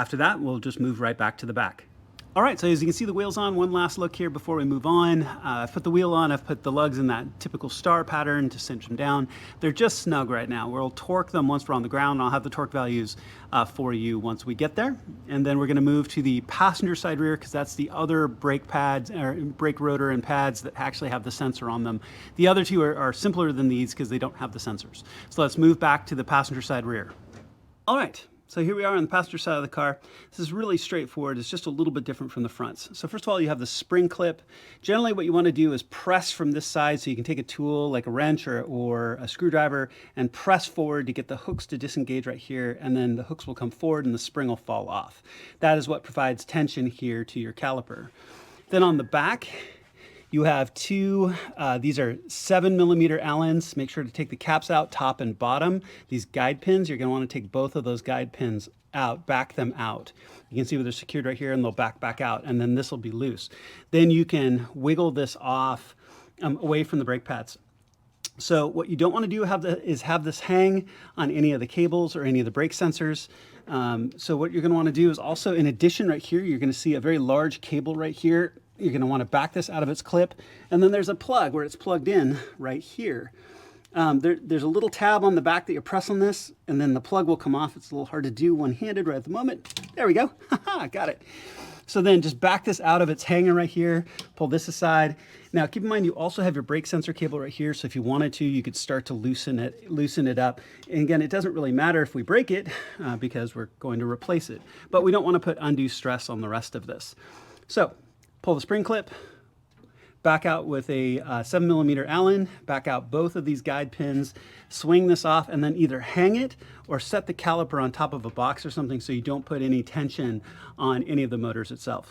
After that, we'll just move right back to the back. All right, so as you can see the wheel's on, one last look here before we move on. I've put the wheel on, I've put the lugs in that typical star pattern to cinch them down. They're just snug right now. We'll torque them once we're on the ground. I'll have the torque values for you once we get there. And then we're gonna move to the passenger side rear because that's the other brake pads, or brake rotor and pads that actually have the sensor on them. The other two are simpler than these because they don't have the sensors. So let's move back to the passenger side rear. All right. So here we are on the passenger side of the car. This is really straightforward. It's just a little bit different from the fronts. So first of all, you have the spring clip. Generally what you want to do is press from this side so you can take a tool like a wrench or a screwdriver and press forward to get the hooks to disengage right here, and then the hooks will come forward and the spring will fall off. That is what provides tension here to your caliper. Then on the back, you have two, these are 7mm Allens. Make sure to take the caps out, top and bottom. These guide pins, you're gonna wanna take both of those guide pins out, back them out. You can see where they're secured right here and they'll back out, and then this will be loose. Then you can wiggle this off away from the brake pads. So what you don't want to do is have this hang on any of the cables or any of the brake sensors. So what you're going to want to do is also, in addition right here, you're going to see a very large cable right here. You're going to want to back this out of its clip. And then there's a plug where it's plugged in right here. There's a little tab on the back that you press on this, and then the plug will come off. It's a little hard to do one-handed right at the moment. There we go. Got it. So then just back this out of its hanger right here, pull this aside. Now keep in mind you also have your brake sensor cable right here, so if you wanted to, you could start to loosen it up. And again, it doesn't really matter if we break it because we're going to replace it, but we don't want to put undue stress on the rest of this. So pull the spring clip, back out with a 7mm Allen, back out both of these guide pins, swing this off, and then either hang it or set the caliper on top of a box or something so you don't put any tension on any of the motors itself.